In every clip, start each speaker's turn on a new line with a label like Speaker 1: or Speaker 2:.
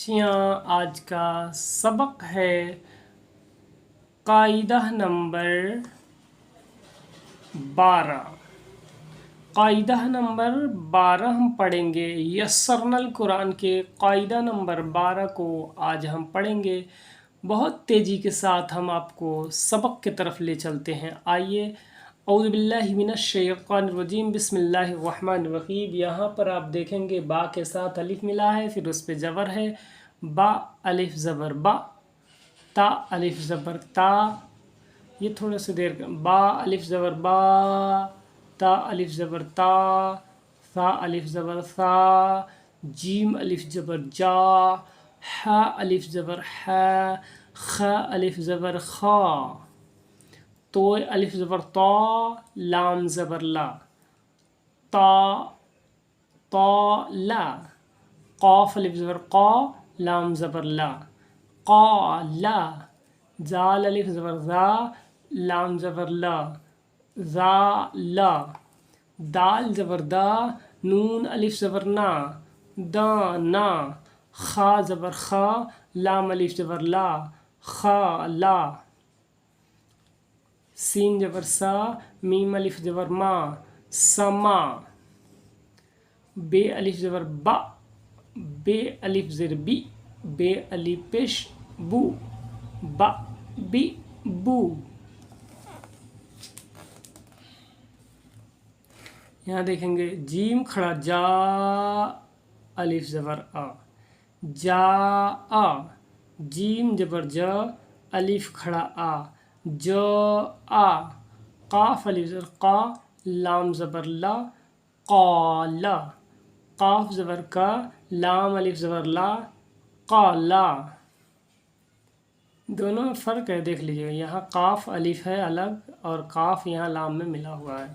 Speaker 1: बच्चियाँ आज का सबक है कायदा नंबर 12। कायदा नंबर 12 हम पढ़ेंगे। यस्सरनल कुरान के कायदा नंबर 12 को आज हम पढ़ेंगे। बहुत तेज़ी के साथ हम आपको सबक की तरफ ले चलते हैं। आइए, औज़ु बिल्लाहि मिनश शैतानिर रजीम, बिस्मिल्लाहिर रहमानिर रहीम। यहाँ पर आप देखेंगे बा के साथ अलिफ मिला है, फिर उस पे ज़बर है। बा अलिफ ज़बर बा, ता अलिफ ज़बर ता। ये थोड़ा सा देर का बा अलिफ ज़बर बा, ता अलिफ ज़बर ता, सा अलिफ ज़बर सा, जीम अलिफ ज़बर जा, हा अलिफ ज़बर हा, ख अलिफ ज़बर खा, तो अलिफ ज़बर ता, लाम ज़बर ला, ता ता ला, क़ाफ़ अलिफ ज़बर क़ा, लाम ज़बर ला, क़ा ला, ज़ाल अलिफ ज़बर ज़ा, लाम ज़बर ला, ज़ा ला, दाल ज़बर दा, नून अलिफ ज़बर ना, दा ना, खा ज़बर खा, लाम अलिफ ज़बर ला, खा ला, सीन ज़बर सा, मीम अलिफ ज़बर मा, समा, बे अलिफ ज़बर बा, बे अलिफ ज़र बी, बे अलिफ पेश बू, बा बी बू। यहाँ देखेंगे जीम खड़ा जा, अलिफ ज़बर आ, जा आ, जीम ज़बर ज, अलिफ खड़ा आ, ज आ, क़ाफ़ अलिफ ज़बर क़ा, लाम ज़बर ला, क़ाला, क़ाफ़ ज़बर का, लाम अलिफ ज़बर ला, क़ाला। दोनों में फ़र्क है, देख लीजिए। यहाँ क़ाफ़ अलिफ है अलग और क़ाफ़ यहाँ लाम में मिला हुआ है।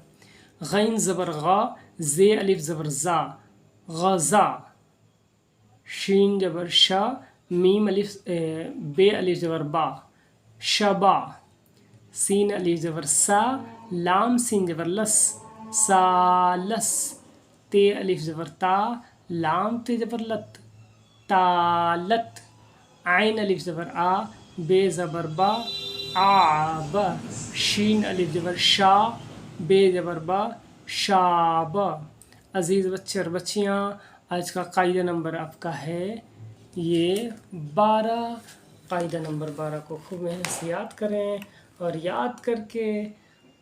Speaker 1: गैन ज़बर गा, ज़े अलिफ ज़बर ज़ा, ग़ज़ा, शीन ज़बर शा, मीम अलिफ बे अलिफ ज़बर बा, शबा, सीन अलिफ ज़बर सा, लाम सीन ज़बर लस, सालस, ते अलिफ ज़बर ता, लाम ते ज़बर लत, तालत, आइन अलिफ ज़बर आ, बे ज़बर बा, आब, शीन अलिफ ज़बर शा, बे ज़बर बा, शाब। अज़ीज़ बच्चे और बच्चियाँ, आज का कायदा नंबर आपका है ये 12। कायदा नंबर 12 को खूब मेहनत से याद करें और याद करके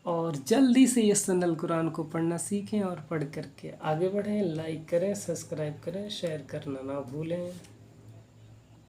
Speaker 1: और जल्दी से यस्सरनल कुरान को पढ़ना सीखें और पढ़ करके आगे बढ़ें। लाइक करें, सब्सक्राइब करें, शेयर करना ना भूलें।